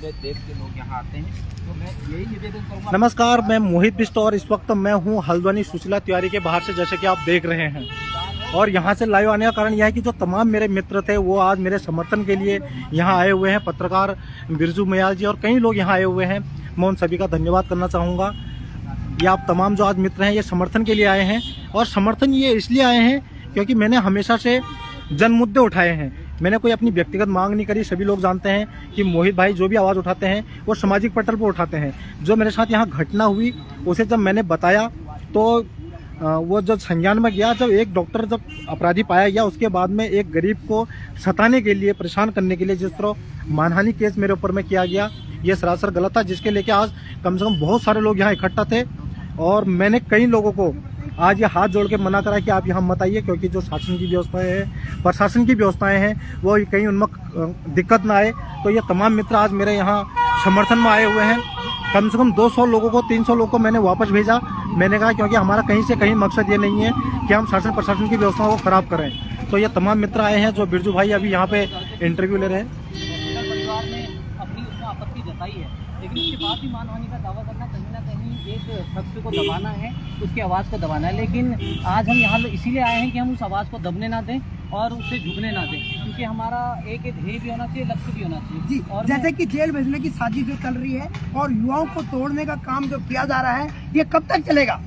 पूरे देश के लोग यहाँ आते हैं। तो मैं यही निवेदन करूँगा। नमस्कार, मैं मोहित बिष्ट और इस वक्त मैं हूँ हल्द्वानी सुशीला तिवारी के बाहर से, जैसे कि आप देख रहे हैं। और यहाँ से लाइव आने का कारण यह है कि जो तमाम मेरे मित्र थे वो आज मेरे समर्थन के लिए यहाँ आए हुए हैं। पत्रकार बिरजू मयाल जी और कई लोग यहाँ आए हुए हैं। मैं उन सभी का धन्यवाद करना चाहूँगा। ये आप तमाम जो आज मित्र हैं ये समर्थन के लिए आए हैं, और समर्थन ये इसलिए आए हैं क्योंकि मैंने हमेशा से जन मुद्दे उठाए हैं। मैंने कोई अपनी व्यक्तिगत मांग नहीं करी। सभी लोग जानते हैं कि मोहित भाई जो भी आवाज़ उठाते हैं वो सामाजिक पटल पर उठाते हैं। जो मेरे साथ यहाँ घटना हुई उसे जब मैंने बताया तो वो जब संज्ञान में गया, जब एक डॉक्टर जब अपराधी पाया गया, उसके बाद में एक गरीब को सताने के लिए, परेशान करने के लिए जिस तरह मानहानि केस मेरे ऊपर में किया गया, ये सरासर गलत था। जिसके लेके आज कम से कम बहुत सारे लोग यहाँ इकट्ठा थे और मैंने कई लोगों को आज ये हाथ जोड़ के मना करा कि आप यहाँ मत आइए, क्योंकि जो शासन की व्यवस्थाएं हैं, प्रशासन की व्यवस्थाएं हैं, वो कहीं उनमें दिक्कत ना आए। तो ये तमाम मित्र आज मेरे यहाँ समर्थन में आए हुए हैं। कम से कम 200 लोगों को, 300 लोगों को मैंने वापस भेजा। मैंने कहा क्योंकि हमारा कहीं से कहीं मकसद ये नहीं है कि हम शासन प्रशासन की व्यवस्थाओं को खराब करें। तो ये तमाम मित्र आए हैं। जो बिरजू भाई अभी यहाँ पे इंटरव्यू ले रहे हैं। परिवार ने अपनी उसमें आपत्ति जताई है, लेकिन उसके बाद भी मानहानि का दावा करना कहीं ना कहीं एक शख्स को दबाना है, उसकी आवाज़ को दबाना है। लेकिन आज हम यहाँ इसीलिए आए हैं कि हम उस आवाज़ को दबने ना दें और उससे झुकने ना दें, क्योंकि हमारा एक ध्येय भी होना चाहिए, लक्ष्य भी होना चाहिए जी। और जैसे कि जेल भेजने की साजिश जो चल रही है और युवाओं को तोड़ने का काम जो किया जा रहा है, ये कब तक चलेगा?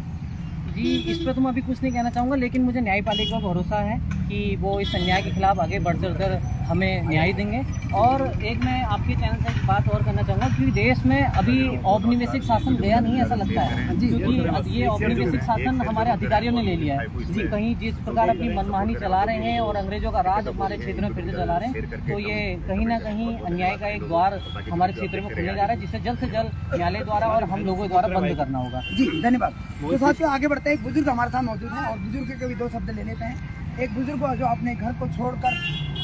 जी, इस पर तो मैं अभी कुछ नहीं कहना चाहूँगा, लेकिन मुझे न्यायपालिका पर भरोसा है कि वो इस अन्याय के खिलाफ आगे बढ़ चढ़कर हमें न्याय देंगे। और एक मैं आपके चैनल से एक बात और करना चाहूँगा कि देश में अभी औपनिवेशिक शासन गया नहीं, ऐसा लगता है, क्योंकि ये औपनिवेशिक शासन हमारे अधिकारियों ने ले लिया है। जी, कहीं जिस प्रकार अपनी मनमानी चला रहे हैं और अंग्रेजों का राज हमारे क्षेत्र में फिर से चला रहे हैं, तो ये कहीं ना कहीं अन्याय का एक द्वार हमारे क्षेत्र में खुलने जा रहा है, जिसे जल्द से जल्द न्यायालय द्वारा और हम लोगों द्वारा बंद करना होगा। जी, धन्यवाद। तो साथियों, आगे बढ़ते हैं। एक बुजुर्ग हमारे साथ मौजूद है और बुजुर्ग के भी 2 शब्द ले लेते हैं। एक बुजुर्ग जो अपने घर को छोड़कर,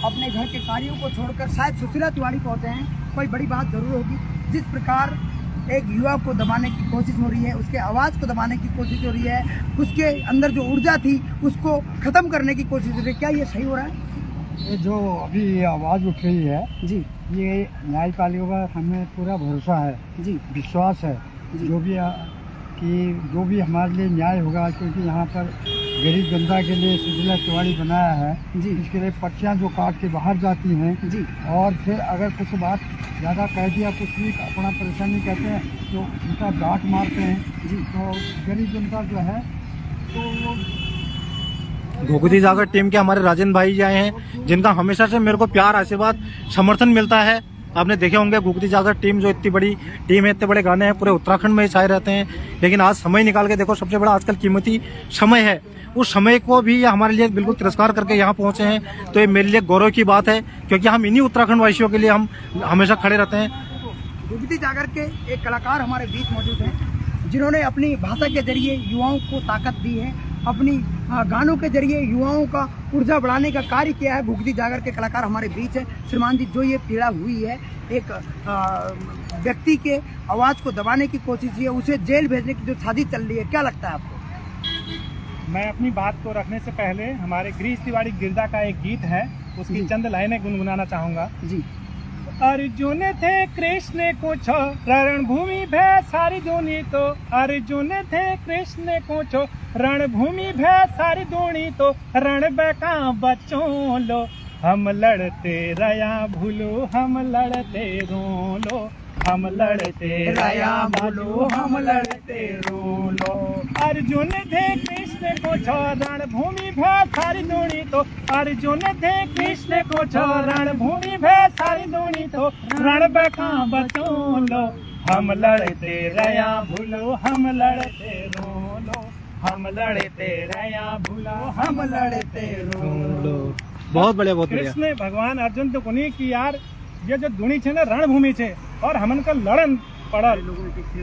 अपने घर के कार्यों को छोड़कर शायद सुशीला तिवारी पहुंचे हैं। कोई बड़ी बात जरूर होगी। जिस प्रकार एक युवा को दबाने की कोशिश हो रही है, उसके आवाज़ को दबाने की कोशिश हो रही है, उसके अंदर जो ऊर्जा थी उसको ख़त्म करने की कोशिश हो रही है, क्या ये सही हो रहा है? ये जो अभी आवाज़ उठ रही है जी, ये न्यायपालिका पर हमें पूरा भरोसा है, जी, विश्वास है जो भी हमारे लिए न्याय होगा, क्योंकि यहाँ पर गरीब जनता के लिए सुशीला तिवारी बनाया है जी, इसके लिए पर्चियाँ जो काट के बाहर जाती हैं जी, और फिर अगर कुछ बात ज़्यादा कह दिया, कुछ भी अपना परेशानी कहते हैं तो उनका डांट मारते हैं जी। तो गरीब जनता जो है तो वो घुघुती जागर टीम के हमारे राजेंद्र भाई जी आए हैं, जिनका हमेशा से मेरे को प्यार, आशीर्वाद, समर्थन मिलता है। आपने देखे होंगे घुघुती जागर टीम जो इतनी बड़ी टीम है, इतने बड़े गाने हैं, पूरे उत्तराखंड में छाए रहते हैं। लेकिन आज समय निकाल के देखो, सबसे बड़ा आजकल कीमती समय है, उस समय को भी हमारे लिए बिल्कुल तिरस्कार करके यहाँ पहुँचे हैं। तो ये मेरे लिए गौरव की बात है, क्योंकि हम इन्हीं उत्तराखंड वासियों के लिए हम हमेशा खड़े रहते हैं। घुघुती जागर के एक कलाकार हमारे बीच मौजूद हैं, जिन्होंने अपनी भाषा के जरिए युवाओं को ताकत दी है, अपनी गानों के जरिए युवाओं का ऊर्जा बढ़ाने का कार्य किया है। घुघुती जागर के कलाकार हमारे बीच है। श्रीमान जी, जो ये पीड़ा हुई है, एक व्यक्ति के आवाज़ को दबाने की कोशिश की है, उसे जेल भेजने की जो साजिश चल रही है, क्या लगता है आपको? मैं अपनी बात को रखने से पहले हमारे गिरीश तिवारी गिरदा का एक गीत है, उसकी चंद लाइनें गुनगुनाना चाहूँगा। जी। अर्जुन थे कृष्ण को छो रणभूमि भय सारी दूनी, तो अर्जुन थे कृष्ण को छो रणभूमि भय सारी दूनी, तो रण बैका बच्चों लो, हम लड़ते रया भूलो, हम लड़ते रो लो, हम लड़ते रया भूलो, हम लड़ते रो लो। अर्जुन थे कृष्ण को छो रणभूमि भय सारी दूनी, तो अर्जुन थे कृष्ण को छो रणभूमि भय सारी दूनी, तो रण बैका बच्चों लो, हम लड़ते रया भूलो, हम लड़ते रो लो, हम लड़ते रया भूलो, हम लड़ते रो लो। बहुत बढ़िया, बहुत बढ़िया। कृष्ण भगवान अर्जुन तो कोनी की यार, ये जो दुनी छे ना रणभूमि छे और हमन का लड़न पड़ल,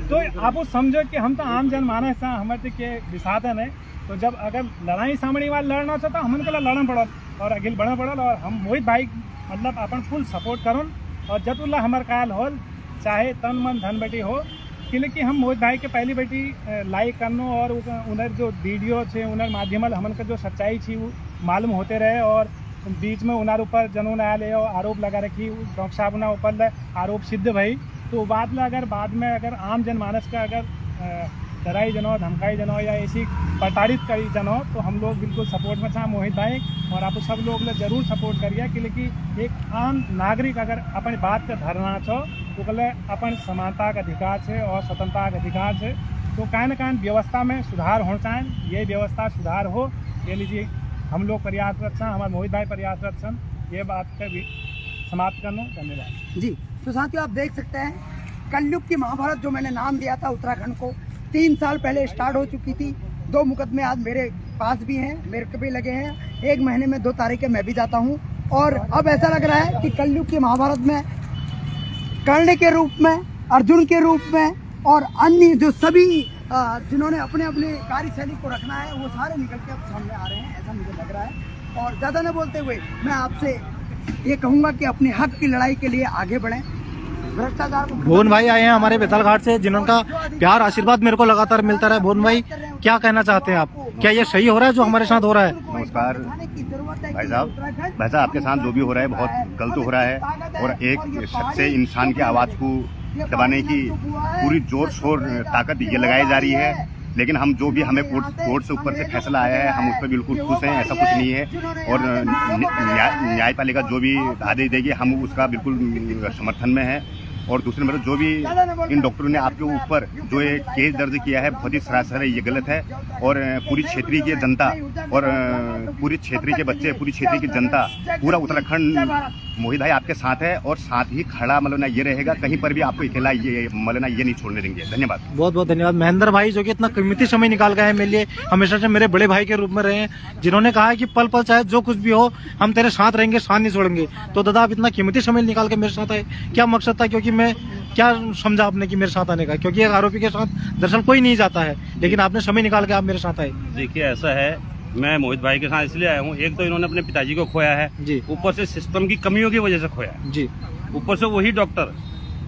तो आप समझो कि हम तो आम जनमानस हैं, हमारे के विसाधन है। तो जब अगर लड़ाई सामने वाला लड़ना हो तो हमन को लड़न पड़ल और अगिल बढ़ना पड़ल, और हम मोहित भाई मतलब अपन फुल सपोर्ट करन और जतुल्ला हमार कायल हो, चाहे तन मन धन बेटी हो, क्योंकि हम मोहित भाई के पहली बेटी लाइक करनो और उनर जो वीडियो छे उनर माध्यम हमन का जो सच्चाई थी वो मालूम होते रहे। और बीच में उनार ऊपर जनून आया ले आरोप लगा रखी, डॉक्टर साहब ना ऊपर आरोप सिद्ध भई तो बाद में अगर आम जनमानस का अगर डराई जनो, धमकाई जनो या ऐसी प्रताड़ित करी जनो तो हम लोग बिल्कुल सपोर्ट में था मोहित भाई, और आप सब लोग जरूर सपोर्ट करिए कि एक आम नागरिक अगर अपनी बात पे धरना छो तो कल अपन समानता का अधिकार है और स्वतंत्रता का अधिकार है, तो कहीं न कहीं व्यवस्था में सुधार होना चाहिए। ये व्यवस्था सुधार हो, ये लीजिए हम लोग प्रयासरत हैं, हमारे मोहित भाई प्रयासरत हैं, ये बात पे भी समाप्त करना। धन्यवाद जी। तो साथियों आप देख सकते हैं कलयुग की महाभारत जो मैंने नाम दिया था उत्तराखंड को, 3 साल पहले स्टार्ट हो चुकी थी। 2 मुकदमे आज मेरे पास भी हैं, मेरे को भी लगे हैं। 1 महीने में 2 तारीखें मैं भी जाता हूं, और अब ऐसा लग रहा है कि कलयुग की महाभारत में कर्ण के रूप में, अर्जुन के रूप में, और अन्य जो सभी जिन्होंने अपने अपने कार्यशैली को रखना है वो सारे निकल के अब सामने आ रहे हैं, ऐसा मुझे लग रहा है। और ज़्यादा न बोलते हुए मैं आपसे ये कहूँगा कि अपने हक की लड़ाई के लिए आगे बढ़ें। भ्रष्टाचार भुवन भाई आए हैं हमारे बेतालघाट से, जिनका प्यार आशीर्वाद मेरे को लगातार मिलता रहा। भुवन भाई क्या कहना चाहते हैं आप, क्या ये सही हो रहा है जो हमारे साथ हो रहा है? नमस्कार भाई साहब, आपके साथ जो भी हो रहा है बहुत गलत हो रहा है, और एक शख्स से इंसान की आवाज़ को दबाने की पूरी जोर शोर ताकत ये लगाई जा रही है। लेकिन हम जो भी हमें कोर्ट से ऊपर से फैसला आया है हम उस पर बिल्कुल खुश हैं, ऐसा कुछ नहीं है। और न्यायपालिका जो भी आदेश देगी हम उसका बिल्कुल समर्थन में है। और दूसरे नंबर जो भी इन डॉक्टरों ने आपके ऊपर जो ये केस दर्ज किया है बहुत ही सरासर है, ये गलत है। और पूरी क्षेत्रीय की जनता और पूरी क्षेत्रीय के बच्चे, पूरी क्षेत्रीय की जनता, पूरा उत्तराखंड मोहित भाई आपके साथ है, और साथ ही खड़ा मौलाना ये रहेगा, कहीं पर भी आपको अकेला ये मौलाना ये नहीं छोड़ने देंगे। धन्यवाद, बहुत बहुत धन्यवाद। महेंद्र भाई जो कि इतना कीमती समय निकाल गए हैं मेरे लिए, हमेशा से मेरे बड़े भाई के रूप में रहे हैं, जिन्होंने कहा है कि पल पल चाहे जो कुछ भी हो हम तेरे साथ रहेंगे, साथ नहीं छोड़ेंगे। तो दादा आप इतना कीमती समय निकाल के मेरे साथ आए, क्या मकसद था? क्योंकि मैं क्या समझा आपने कि मेरे साथ आने का? क्योंकि एक आरोपी के साथ दरअसल कोई नहीं जाता है, लेकिन आपने समय निकाल के आप मेरे साथ आए। देखिए ऐसा है, मैं मोहित भाई के साथ इसलिए आया हूँ, एक तो इन्होंने अपने पिताजी को खोया है जी, ऊपर से सिस्टम की कमियों की वजह से खोया है जी, ऊपर से वही डॉक्टर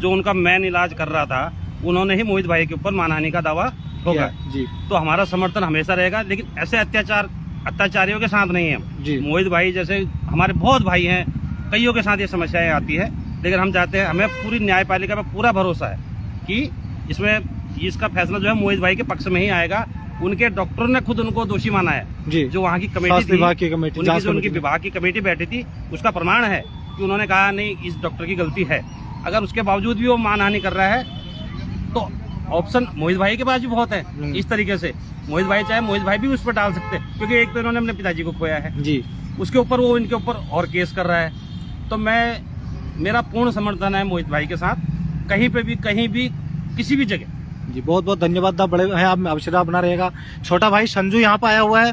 जो उनका मैन इलाज कर रहा था उन्होंने ही मोहित भाई के ऊपर मानहानि का दावा ठोका जी। तो हमारा समर्थन हमेशा रहेगा, लेकिन ऐसे अत्याचारियों के साथ नहीं है जी। मोहित भाई जैसे हमारे बहुत भाई हैं, कईयों के साथ ये समस्याएं आती है, लेकिन हम चाहते हैं, हमें पूरी न्यायपालिका पर पूरा भरोसा है कि इसमें इसका फैसला जो है मोहित भाई के पक्ष में ही आएगा। उनके डॉक्टरों ने खुद उनको दोषी माना है जी। जो वहाँ की कमेटी थी, विभाग की कमेटी, उनकी विभाग की कमेटी बैठी थी, उसका प्रमाण है कि उन्होंने कहा नहीं इस डॉक्टर की गलती है। अगर उसके बावजूद भी वो मानहानि कर रहा है तो ऑप्शन मोहित भाई के पास भी बहुत है। इस तरीके से मोहित भाई भी उस पर डाल सकते हैं, क्योंकि एक तो इन्होंने अपने पिताजी को खोया है जी, उसके ऊपर वो इनके ऊपर और केस कर रहा है। तो मेरा पूर्ण समर्थन है मोहित भाई के साथ, कहीं पे भी, कहीं भी, किसी भी जगह जी। बहुत बहुत धन्यवाद। दा बड़े हैं आप, आशीर्वाद बना रहेगा। छोटा भाई संजू यहाँ पे आया हुआ है,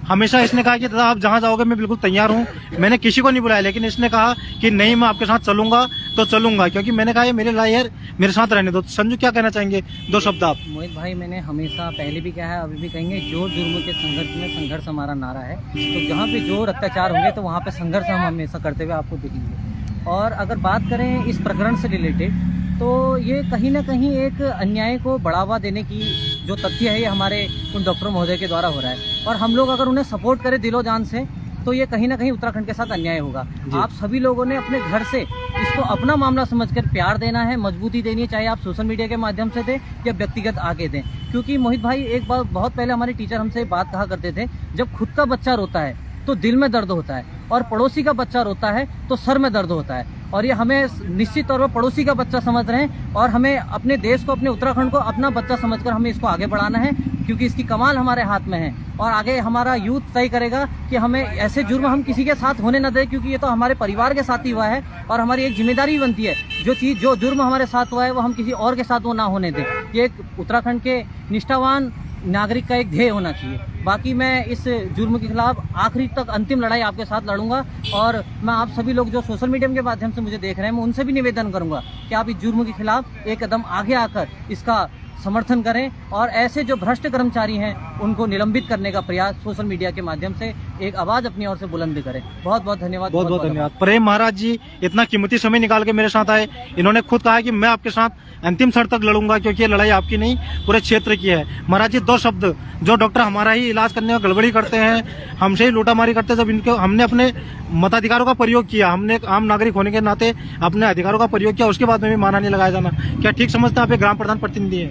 हमेशा इसने कहा कि दादा आप जहाँ जाओगे मैं बिल्कुल तैयार हूँ। मैंने किसी को नहीं बुलाया, लेकिन इसने कहा कि नहीं मैं आपके साथ चलूंगा तो चलूंगा, क्योंकि मैंने कहा ये मेरे लायक मेरे साथ रहने दो। संजू क्या कहना चाहेंगे, 2 शब्द आप? मोहित भाई मैंने हमेशा पहले भी कहा है, अभी भी कहेंगे, जोर जुर्म के संघर्ष में संघर्ष हमारा नारा है। तो जहाँ पे जोर अत्याचार होंगे तो वहाँ पे संघर्ष हम हमेशा करते हुए आपको दिखेंगे। और अगर बात करें इस प्रकरण से रिलेटेड, तो ये कहीं ना कहीं एक अन्याय को बढ़ावा देने की जो तथ्य है ये हमारे उन डॉक्टर महोदय के द्वारा हो रहा है। और हम लोग अगर उन्हें सपोर्ट करें दिलो जान से तो ये कहीं ना कहीं उत्तराखंड के साथ अन्याय होगा। आप सभी लोगों ने अपने घर से इसको अपना मामला समझकर प्यार देना है, मजबूती देनी है, चाहे आप सोशल मीडिया के माध्यम से दें या व्यक्तिगत आके दें। क्योंकि मोहित भाई एक बार बहुत पहले हमारे टीचर हमसे बात कहा करते थे, जब खुद का बच्चा रोता है तो दिल में दर्द होता है, और पड़ोसी का बच्चा रोता है तो सर में दर्द होता है। और ये हमें निश्चित तौर पर पड़ोसी का बच्चा समझ रहे हैं, और हमें अपने देश को, अपने उत्तराखंड को अपना बच्चा समझकर हमें इसको आगे बढ़ाना है, क्योंकि इसकी कमाल हमारे हाथ में है। और आगे हमारा यूथ तय करेगा कि हमें ऐसे जुर्म हम किसी के साथ होने न दें, क्योंकि ये तो हमारे परिवार के साथ ही हुआ है, और हमारी एक जिम्मेदारी बनती है जो जुर्म हमारे साथ हुआ है वो हम किसी और के साथ वो ना होने दें। ये एक उत्तराखंड के निष्ठावान नागरिक का एक ध्येय होना चाहिए। बाकी मैं इस जुर्म के खिलाफ आखिरी तक अंतिम लड़ाई आपके साथ लड़ूंगा, और मैं आप सभी लोग जो सोशल मीडिया के माध्यम से मुझे देख रहे हैं, मैं उनसे भी निवेदन करूंगा कि आप इस जुर्म के खिलाफ एक कदम आगे आकर इसका समर्थन करें और ऐसे जो भ्रष्ट कर्मचारी हैं उनको निलंबित करने का प्रयास सोशल मीडिया के माध्यम से एक आवाज अपनी ओर से बुलंद करें। बहुत बहुत धन्यवाद। बहुत बहुत धन्यवाद। प्रेम महाराज जी इतना कीमती समय निकाल के मेरे साथ आए। इन्होंने खुद कहा कि मैं आपके साथ अंतिम क्षण तक लड़ूंगा, क्योंकि ये लड़ाई आपकी नहीं पूरे क्षेत्र की है। महाराज जी 2 शब्द, जो डॉक्टर हमारा ही इलाज करने में गड़बड़ी करते हैं, हमसे ही लूटामारी करते हैं, जब इनको हमने अपने मताधिकारों का प्रयोग किया, हमने आम नागरिक होने के नाते अपने अधिकारों का प्रयोग किया, उसके बाद में भी माना नहीं लगाया जाना, क्या ठीक समझते हैं आप? एक ग्राम प्रधान प्रतिनिधि है।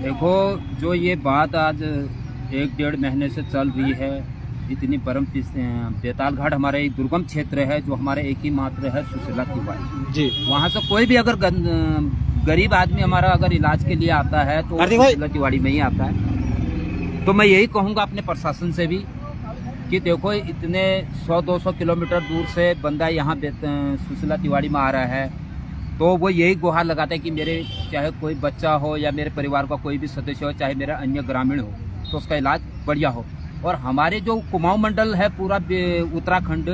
देखो, जो ये बात आज 1-1.5 महीने से चल रही है, इतनी बेताल घाट हमारे एक दुर्गम क्षेत्र है, जो हमारे एक ही मात्र है सुशीला तिवारी जी। वहाँ से कोई भी अगर गरीब आदमी हमारा अगर इलाज के लिए आता है तो सुशीला तिवारी में ही आता है। तो मैं यही कहूँगा अपने प्रशासन से भी कि देखो, इतने 100-200 किलोमीटर दूर से बंदा यहाँ सुशीला तिवारी में आ रहा है, तो वो यही गुहार लगाता है कि मेरे चाहे कोई बच्चा हो या मेरे परिवार का कोई भी सदस्य हो, चाहे मेरा अन्य ग्रामीण हो, तो उसका इलाज बढ़िया हो। और हमारे जो कुमाऊं मंडल है पूरा उत्तराखंड,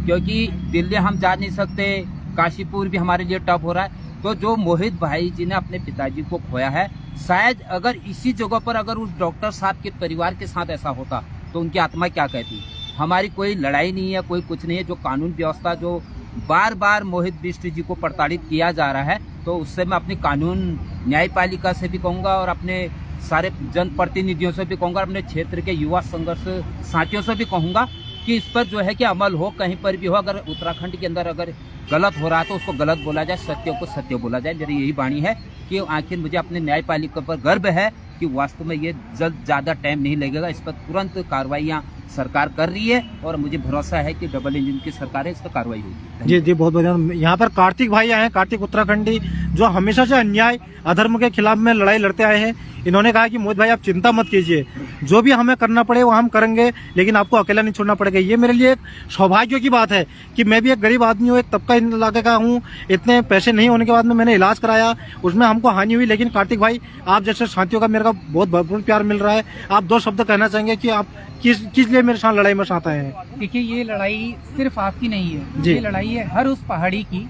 क्योंकि दिल्ली हम जा नहीं सकते, काशीपुर भी हमारे लिए टफ हो रहा है, तो जो मोहित भाई जी ने अपने पिताजी को खोया है, शायद अगर इसी जगह पर अगर उस डॉक्टर साहब के परिवार के साथ ऐसा होता तो उनकी आत्मा क्या कहती। हमारी कोई लड़ाई नहीं है, कोई कुछ नहीं है। जो कानून व्यवस्था जो बार बार मोहित बिष्ट जी को प्रताड़ित किया जा रहा है, तो उससे मैं अपनी कानून न्यायपालिका से भी कहूँगा और अपने सारे जनप्रतिनिधियों से भी कहूँगा, अपने क्षेत्र के युवा संघर्ष साथियों से भी कहूँगा कि इस पर जो है कि अमल हो, कहीं पर भी हो। अगर उत्तराखंड के अंदर अगर गलत हो रहा है तो उसको गलत बोला जाए, सत्य को सत्य बोला जाए। मेरी यही वाणी है कि आखिर मुझे अपने न्यायपालिका पर गर्व है कि वास्तव में ये ज़्यादा टाइम नहीं लगेगा, इस पर तुरंत कार्रवाइयाँ सरकार कर रही है और मुझे भरोसा है कि डबल इंजन की सरकार है, इस पर कार्रवाई होगी। जी जी, बहुत बढ़िया। यहाँ पर कार्तिक भाई आए हैं, कार्तिक उत्तराखंडी, जो हमेशा से अन्याय अधर्म के खिलाफ में लड़ाई लड़ते आए हैं। इन्होंने कहा कि मोहित भाई आप चिंता मत कीजिए, जो भी हमें करना पड़े वो हम करेंगे, लेकिन आपको अकेला नहीं छोड़ना पड़ेगा। ये मेरे लिए एक सौभाग्य की बात है कि मैं भी एक गरीब आदमी हूँ, एक तबका इलाके का हूँ, इतने पैसे नहीं होने के बाद में मैंने इलाज कराया, उसमें हमको हानि हुई, लेकिन कार्तिक भाई आप जैसे साथियों का मेरे को बहुत भरपूर प्यार मिल रहा है। आप 2 शब्द कहना चाहेंगे कि आप किस लिए मेरे साथ लड़ाई में साथ आए हैं? देखिए, ये लड़ाई सिर्फ आपकी नहीं है, जी। ये लड़ाई है हर उस पहाड़ी की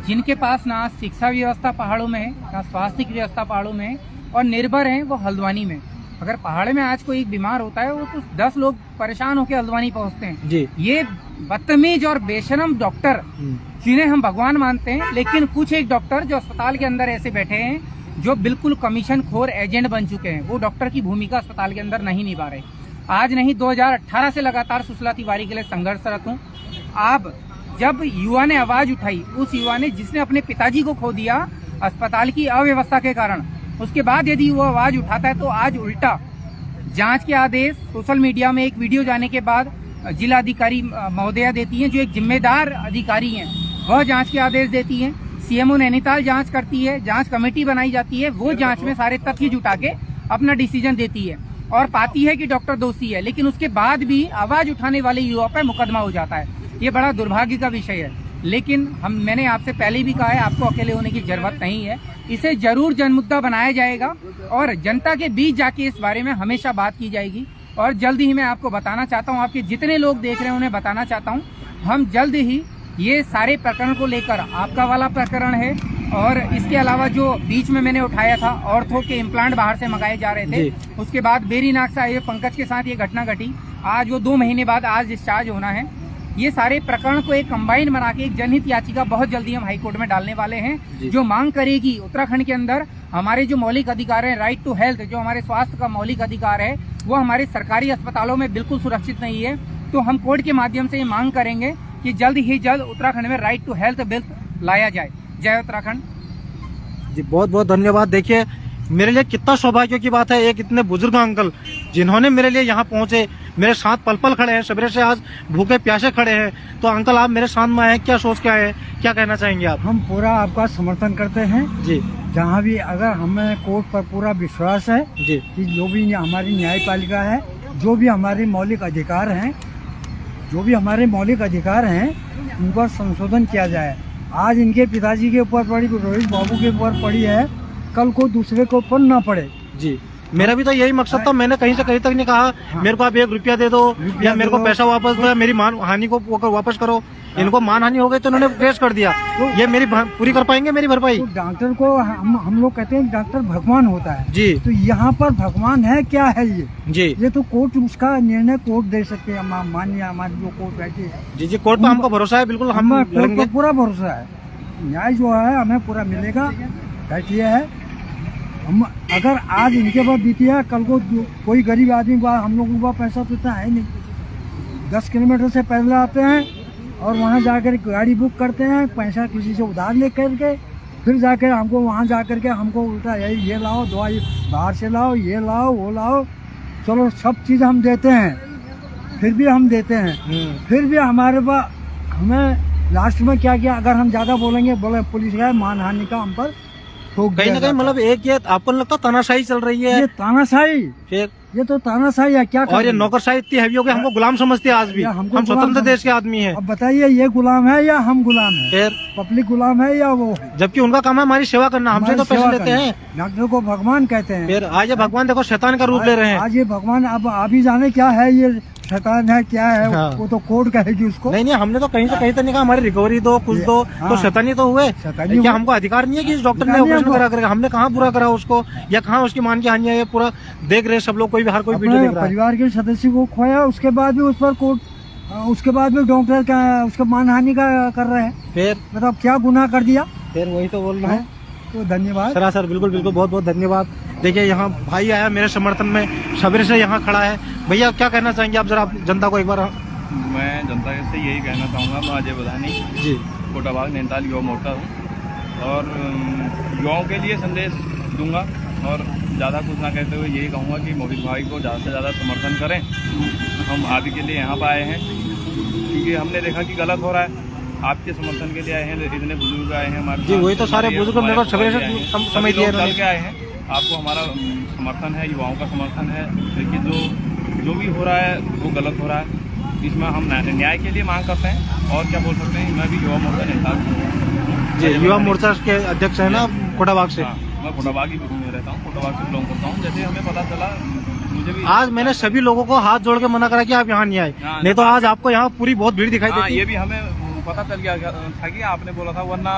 जिनके पास ना शिक्षा व्यवस्था पहाड़ों में है, ना स्वास्थ्य की व्यवस्था पहाड़ों में है, और निर्भर हैं वो हल्द्वानी में। अगर पहाड़ में आज कोई बीमार होता है, वो तो 10 लोग परेशान होकर हल्द्वानी पहुंचते हैं। जी। ये बदतमीज और बेशरम डॉक्टर, जिन्हें हम भगवान मानते हैं, लेकिन कुछ एक डॉक्टर जो अस्पताल के अंदर ऐसे बैठे हैं जो बिल्कुल कमीशन खोर एजेंट बन चुके हैं, वो डॉक्टर की भूमिका अस्पताल के अंदर नहीं निभा रहे। आज नहीं, 2018 से लगातार सुशीला तिवारी के लिए संघर्षरत हूँ। आप जब युवा ने आवाज उठाई, उस युवा ने जिसने अपने पिताजी को खो दिया अस्पताल की अव्यवस्था के कारण, उसके बाद यदि वो आवाज उठाता है तो आज उल्टा जांच के आदेश सोशल मीडिया में एक वीडियो जाने के बाद जिला अधिकारी महोदया देती हैं, जो एक जिम्मेदार अधिकारी हैं, वह जांच के आदेश देती हैं। सीएमओ नैनीताल जांच करती है, जांच कमेटी बनाई जाती है, वो जांच में सारे तथ्य जुटा के अपना डिसीजन देती है और पाती है कि डॉक्टर दोषी है, लेकिन उसके बाद भी आवाज उठाने वाले युवा पर मुकदमा हो जाता है। ये बड़ा दुर्भाग्य का विषय है, लेकिन मैंने आपसे पहले भी कहा है, आपको अकेले होने की जरूरत नहीं है। इसे जरूर जनमुद्दा बनाया जाएगा और जनता के बीच जाके इस बारे में हमेशा बात की जाएगी। और जल्द ही मैं आपको बताना चाहता हूँ, आपके जितने लोग देख रहे हैं उन्हें बताना चाहता हूँ, हम जल्द ही ये सारे प्रकरण को लेकर, आपका वाला प्रकरण है और इसके अलावा जो बीच में मैंने उठाया था, ऑर्थो के इम्प्लांट बाहर से मंगाए जा रहे थे, उसके बाद बेरीनाग से आए पंकज के साथ ये घटना घटी, आज वो 2 महीने बाद आज डिस्चार्ज होना है। ये सारे प्रकरण को एक कंबाइन बना के एक जनहित याचिका बहुत जल्दी हम हाईकोर्ट में डालने वाले हैं, जो मांग करेगी उत्तराखंड के अंदर हमारे जो मौलिक अधिकार है, राइट टू हेल्थ, जो हमारे स्वास्थ्य का मौलिक अधिकार है, वो हमारे सरकारी अस्पतालों में बिल्कुल सुरक्षित नहीं है। तो हम कोर्ट के माध्यम से ये मांग करेंगे कि जल्द ही जल्द उत्तराखंड में राइट टू हेल्थ बिल लाया जाए। जय उत्तराखंड जी, बहुत बहुत धन्यवाद। देखिए, मेरे लिए कितना सौभाग्य की बात है, एक इतने बुजुर्ग अंकल जिन्होंने मेरे लिए यहाँ पहुँचे, मेरे साथ पल पल खड़े हैं, सवेरे से आज भूखे प्यासे खड़े हैं। तो अंकल, आप मेरे साथ में आए, क्या सोच के आए, क्या कहना चाहेंगे आप? हम पूरा आपका समर्थन करते हैं जी। जहाँ भी, अगर हमें कोर्ट पर पूरा विश्वास है जी कि जो भी हमारी न्यायपालिका है, जो भी हमारे मौलिक अधिकार हैं, उन पर संशोधन किया जाए। आज इनके पिताजी के ऊपर पड़ी, रोहित बाबू के ऊपर पड़ी है, कल को दूसरे के ऊपर न पड़े। जी, मेरा भी तो यही मकसद था। मैंने कहीं से कहीं तक नहीं कहा मेरे को आप 1 रुपया दे दो या मेरे को पैसा वापस दो या मेरी मान हानि को वापस करो। इनको मान हानि हो गई तो उन्होंने केस कर दिया। ये मेरी पूरी कर पाएंगे मेरी भरपाई? तो डॉक्टर को हम लोग कहते हैं डॉक्टर भगवान होता है जी। तो यहाँ पर भगवान है क्या है ये जी? ये तो कोर्ट उसका निर्णय कोर्ट दे सकते हैं। मानिए हमारी जो कोर्ट बैठी है जी जी, कोर्ट पर हमको भरोसा है, बिल्कुल हम लड़ेंगे। पूरा भरोसा है, न्याय जो है हमें पूरा मिलेगा। बैठिए है हम अगर आज इनके पास बीती है, कल को कोई गरीब आदमी को हम लोगों के पास पैसा तो इतना है नहीं। 10 किलोमीटर से पैदल आते हैं और वहाँ जाकर गाड़ी बुक करते हैं, पैसा किसी से उधार ले करके, फिर जाकर हमको वहाँ जाकर के हमको उल्टा यही ये लाओ दवाई बाहर से लाओ, ये लाओ वो लाओ। चलो सब चीज़ हम देते हैं, फिर भी हम देते हैं, फिर भी हमारे पास हमें लास्ट में क्या किया, अगर हम ज़्यादा बोलेंगे बोले पुलिस का मानहानि का हम पर कहीं ना कहीं मतलब एक ये आपको लगता तानाशाही चल रही है? ये तानाशाही, फिर ये तो तानाशाही है क्या? और ये नौकरशाही इतनी हैवी हो गई, हमको गुलाम समझते हैं आज भी। हम स्वतंत्र देश के आदमी हैं। अब बताइए ये गुलाम है या हम गुलाम है? फिर पब्लिक गुलाम है या वो? जबकि उनका काम है हमारी सेवा करना, हमसे तो पैसे लेते हैं। डॉक्टर को भगवान कहते हैं। फिर आज ये भगवान देखो शैतान का रूप ले रहे हैं। आज ये भगवान अब आप ही जाने क्या है, ये शैतान है क्या है? हाँ। वो तो कोर्ट कहेगी उसको। नहीं हमने तो कहीं से कहीं तक नहीं कहा हमारी रिकवरी दो कुछ दो। हाँ। तो शैतानी तो हुए। क्या हमको अधिकार नहीं है कि इस डॉक्टर ने ऑपरेशन करा करेगा? हमने कहाँ बुरा करा उसको या कहाँ उसकी मान की हानि है? ये पूरा देख रहे सब लोग, कोई भी हर कोई वीडियो देख रहा है। परिवार के सदस्य को खोया, उसके बाद भी उस पर कोर्ट, उसके बाद भी डॉक्टर का उसका मानहानि का कर रहे हैं। फिर मतलब क्या गुनाह कर दिया? फिर वही तो बोल रहा हूँ। तो धन्यवाद सर बिल्कुल बहुत बहुत धन्यवाद। देखिए यहाँ भाई आया मेरे समर्थन में, सवेरे से यहाँ खड़ा है। भैया क्या कहना चाहेंगे आप जरा जनता को एक बार? मैं जनता से यही कहना चाहूँगा, मैं अजय बधानी जी, कोटाबाग नैनीताल युवा मोर्चा हूँ और युवाओं के लिए संदेश दूंगा और ज़्यादा कुछ ना कहते हुए यही कहूँगा कि मोहित भाई को ज़्यादा से ज़्यादा समर्थन करें। हम आप के लिए यहाँ पर आए हैं क्योंकि हमने देखा कि गलत हो रहा है, आपके समर्थन के लिए आए हैं। इतने बुजुर्ग आए हैं हमारे जी, वही तो सारे बुजुर्ग मेरे को सवेरे से समझ दिया के आए हैं। आपको हमारा समर्थन है, युवाओं का समर्थन है। देखिए जो भी हो रहा है वो गलत हो रहा है, इसमें हम न्याय के लिए मांग करते हैं। और क्या बोल सकते हैं, मैं भी युवा मोर्चा नेता जी, युवा मोर्चा के अध्यक्ष है ना कोटाबाग से? हाँ, मैं कोटाबाग ही में रहता हूँ, कोटाबाग से बिलोंग करता हूँ। जैसे हमें पता चला, मुझे भी आज मैंने सभी लोगों को हाथ जोड़ के मना करा कि आप यहाँ नहीं आए, नहीं तो आज आपको यहाँ पूरी बहुत भीड़ दिखाई देती। ये भी हमें पता चल गया था कि आपने बोला था, वरना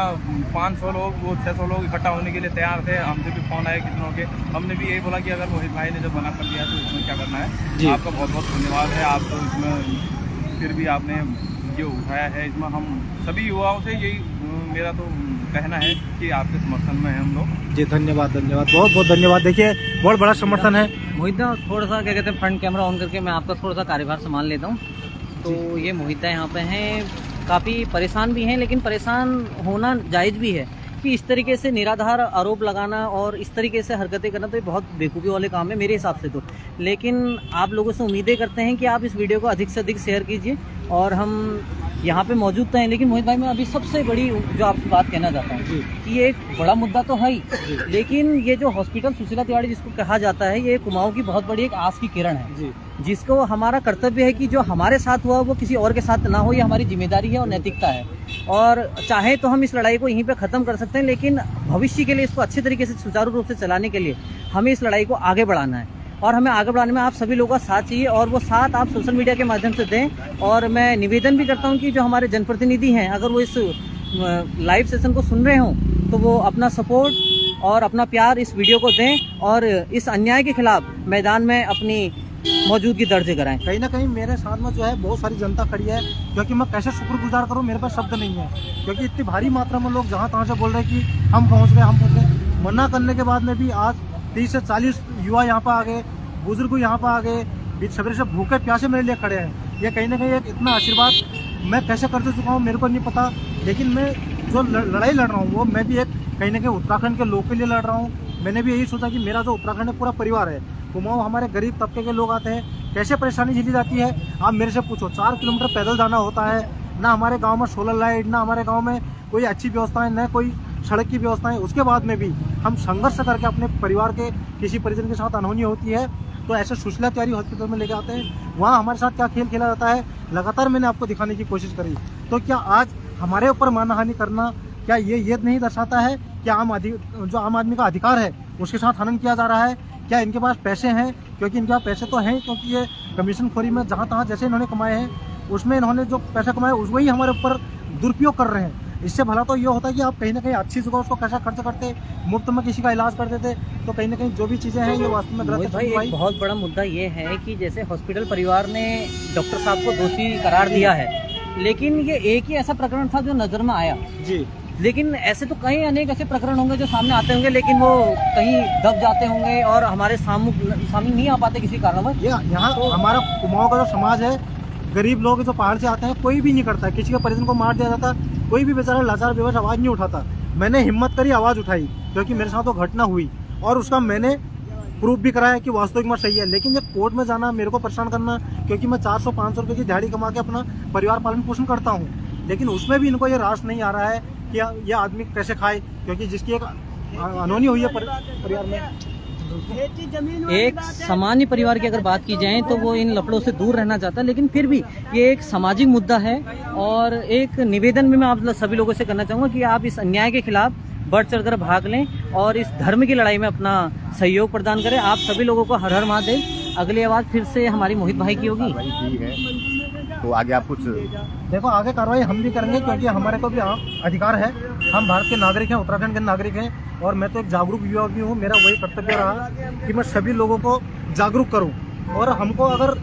500 लोग वो 600 लोग इकट्ठा होने के लिए तैयार थे। हमसे भी फोन आए कितनों के, हमने भी यही बोला कि अगर मोहित भाई ने जब मना कर दिया तो इसमें क्या करना है। आपका बहुत बहुत धन्यवाद है। आप तो इसमें फिर भी आपने जो उठाया है, इसमें हम सभी युवाओं से यही मेरा तो कहना है कि आपके समर्थन में है हम लोग। जी धन्यवाद बहुत बहुत धन्यवाद। देखिए बहुत बड़ा समर्थन है। मोहित दा, थोड़ा सा क्या कहते हैं फ्रंट कैमरा ऑन करके मैं आपका थोड़ा सा कार्यभार संभाल लेता हूँ। तो ये मोहित दा यहाँ पे हैं, काफ़ी परेशान भी हैं, लेकिन परेशान होना जायज़ भी है कि इस तरीके से निराधार आरोप लगाना और इस तरीके से हरकतें करना तो ये बहुत बेवकूफ़ी वाले काम है मेरे हिसाब से तो। लेकिन आप लोगों से उम्मीदें करते हैं कि आप इस वीडियो को अधिक से अधिक शेयर कीजिए। और हम यहाँ पे मौजूद तो हैं, लेकिन मोहित भाई मैं अभी सबसे बड़ी जो आपसे बात कहना चाहता हूँ कि ये एक बड़ा मुद्दा तो है ही, लेकिन ये जो हॉस्पिटल सुशीला तिवारी जिसको कहा जाता है, ये कुमाऊं की बहुत बड़ी एक आस की किरण है, जिसको हमारा कर्तव्य है कि जो हमारे साथ हुआ वो किसी और के साथ ना हो, ये हमारी जिम्मेदारी है और नैतिकता है। और चाहे तो हम इस लड़ाई को यहीं पे ख़त्म कर सकते हैं, लेकिन भविष्य के लिए इसको अच्छे तरीके से सुचारू रूप से चलाने के लिए हमें इस लड़ाई को आगे बढ़ाना है। और हमें आगे बढ़ाने में आप सभी लोगों का साथ चाहिए, और वो साथ आप सोशल मीडिया के माध्यम से दें। और मैं निवेदन भी करता हूं कि जो हमारे जनप्रतिनिधि हैं, अगर वो इस लाइव सेशन को सुन रहे हों तो वो अपना सपोर्ट और अपना प्यार इस वीडियो को दें और इस अन्याय के खिलाफ मैदान में अपनी मौजूदगी दर्ज कराएं। कहीं ना कहीं मेरे साथ में जो है बहुत सारी जनता खड़ी है, क्योंकि मैं कैसे शुक्रगुजार करूं, मेरे पास शब्द नहीं है। क्योंकि इतनी भारी मात्रा में लोग जहां तहां से बोल रहे हैं कि हम पहुंच गए। मना करने के बाद में भी आज 30 से 40 युवा यहाँ पर आ गए, बुजुर्ग यहाँ पर आ गए, बीच सवेरे से भूखे प्यासे मेरे लिए खड़े हैं। ये कहीं ना कहीं एक इतना आशीर्वाद मैं कैसे कर चुका हूँ मेरे को नहीं पता, लेकिन मैं जो लड़ाई लड़ रहा हूँ वो मैं भी एक कहीं ना कहीं उत्तराखंड के लोग के लिए लड़ रहा हूँ। मैंने भी यही सोचा कि मेरा जो उत्तराखंड है पूरा परिवार है, कुमाऊं हमारे गरीब तबके के लोग आते हैं, कैसे परेशानी झेली जाती है आप मेरे से पूछो। 4 किलोमीटर पैदल जाना होता है, ना हमारे गांव में सोलर लाइट, ना हमारे गांव में कोई अच्छी व्यवस्था है, ना कोई सड़क की व्यवस्था है। उसके बाद में भी हम संघर्ष करके अपने परिवार के किसी परिजन के साथ अनहोनी होती है तो ऐसे सुशीला तिवारी हॉस्पिटल में लेके आते हैं। वहाँ हमारे साथ क्या खेल खेला जाता है लगातार मैंने आपको दिखाने की कोशिश करी। तो क्या आज हमारे ऊपर मानहानि करना क्या ये नहीं दर्शाता है कि जो आम आदमी का अधिकार है उसके साथ हनन किया जा रहा है? क्या इनके पास पैसे हैं, क्योंकि इनके पास पैसे तो हैं, क्योंकि ये कमीशन खोरी में जहाँ तहाँ जैसे इन्होंने कमाए हैं उसमें इन्होंने जो पैसा कमाया उसको ही हमारे ऊपर दुरुपयोग कर रहे हैं। इससे भला तो ये होता है कि आप कहीं ना कहीं अच्छी जगह उसको पैसा खर्च करते, मुफ्त में किसी का इलाज कर देते, तो कहीं ना कहीं जो भी चीज़ें हैं ये वास्तव में गलत भाई है। एक बहुत बड़ा मुद्दा ये है कि जैसे हॉस्पिटल परिवार ने डॉक्टर साहब को दोषी करार दिया है, लेकिन ये एक ही ऐसा प्रकरण था जो नजर में आया जी, लेकिन ऐसे तो कई अनेक ऐसे प्रकरण होंगे जो सामने आते होंगे, लेकिन वो कहीं दब जाते होंगे और हमारे सामने नहीं आ पाते किसी कारणवश। यहाँ हमारा कुमाऊं का जो समाज है, गरीब लोग जो पहाड़ से आते हैं कोई भी नहीं करता, किसी के परिजन को मार दिया जाता, कोई भी बेचारा लाचार बेवश आवाज़ नहीं उठाता। मैंने हिम्मत करी, आवाज़ उठाई, क्योंकि मेरे साथ वो घटना हुई और उसका मैंने प्रूफ भी कराया कि वास्तविक में सही है। लेकिन ये कोर्ट में जाना, मेरे को परेशान करना, क्योंकि मैं 400-500 रुपये की दिहाड़ी कमा के अपना परिवार पालन पोषण करता हूँ, लेकिन उसमें भी इनको ये रास नहीं आ रहा है कि ये आदमी कैसे खाए, क्योंकि जिसकी एक अनहोनी हुई है परिवार में। एक सामान्य परिवार की अगर बात की जाए तो वो इन लफड़ों से दूर रहना चाहता है, लेकिन फिर भी ये एक सामाजिक मुद्दा है और एक निवेदन भी मैं आप सभी लोगों से करना चाहूँगा कि आप इस अन्याय के खिलाफ बढ़ चढ़कर भाग लें और इस धर्म की लड़ाई में अपना सहयोग प्रदान करें। आप सभी लोगों को हर हर महादेव। अगली आवाज़ फिर से हमारी मोहित भाई की होगी। तो आगे आप कुछ देखो, आगे कार्रवाई हम भी करेंगे, क्योंकि हमारे को भी अधिकार है, हम भारत के नागरिक हैं, उत्तराखंड के नागरिक हैं, और मैं तो एक जागरूक युवा भी हूँ। मेरा वही कर्तव्य रहा कि मैं सभी लोगों को जागरूक करूँ, और हमको अगर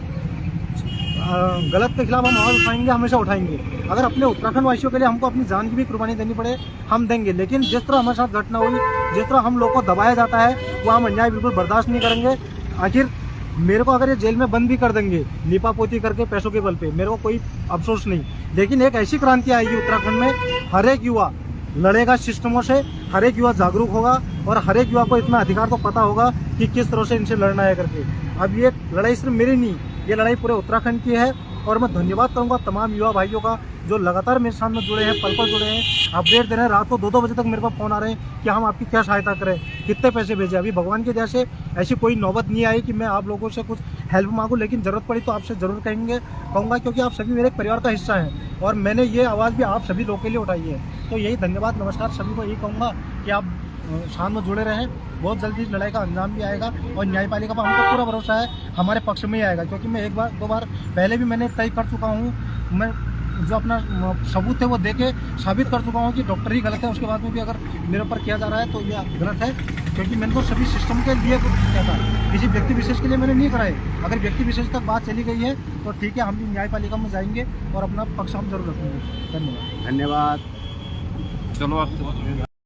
गलत के खिलाफ हम आवाज़ उठाएंगे, हमेशा उठाएंगे। अगर अपने उत्तराखंड वासियों के लिए हमको अपनी जान की भी कुर्बानी देनी पड़े, हम देंगे। लेकिन जिस तरह हमारे साथ घटना हुई, जिस तरह हम लोग को दबाया जाता है, वो हम अन्याय बिल्कुल बर्दाश्त नहीं करेंगे। आखिर मेरे को अगर ये जेल में बंद भी कर देंगे लिपा पोती करके पैसों के बल पे, मेरे को कोई अफसोस नहीं। लेकिन एक ऐसी क्रांति आएगी उत्तराखंड में, हर एक युवा लड़ेगा सिस्टमों से, हर एक युवा जागरूक होगा और हर एक युवा को इतना अधिकार तो पता होगा कि किस तरह से इनसे लड़ना है करके। अब ये लड़ाई सिर्फ मेरी नहीं, ये लड़ाई पूरे उत्तराखंड की है। और मैं धन्यवाद करूंगा तमाम युवा भाइयों का जो लगातार मेरे साथ में जुड़े हैं, पल पल जुड़े हैं, अपडेट दे रहे हैं। रात को 2-2 बजे तक मेरे को फ़ोन आ रहे हैं कि हम आपकी क्या सहायता करें, कितने पैसे भेजें। अभी भगवान की दया से ऐसी कोई नौबत नहीं आई कि मैं आप लोगों से कुछ हेल्प मांगूं, लेकिन ज़रूरत पड़ी तो आपसे ज़रूर कहूँगा, क्योंकि आप सभी मेरे परिवार का हिस्सा हैं और मैंने ये आवाज़ भी आप सभी लोगों के लिए उठाई है। तो यही धन्यवाद, नमस्कार सभी को यही कहूँगा कि आप साथ में जुड़े रहें। बहुत जल्दी इस लड़ाई का अंजाम भी आएगा और न्यायपालिका पर हमको पूरा भरोसा है हमारे पक्ष में ही आएगा, क्योंकि मैं 1-2 बार पहले भी मैंने तय कर चुका हूँ। मैं जो अपना सबूत है वो देके साबित कर चुका हूँ कि डॉक्टर ही गलत है। उसके बाद में भी अगर मेरे ऊपर किया जा रहा है तो ये गलत है, क्योंकि मैंने तो सभी सिस्टम के लिए किया था, किसी व्यक्ति विशेष के लिए मैंने नहीं कराए। अगर व्यक्ति विशेष तक बात चली गई है तो ठीक है, हम भी न्यायपालिका में जाएंगे और अपना पक्ष हम जरूर रखेंगे। धन्यवाद। धन्यवाद। चलो आप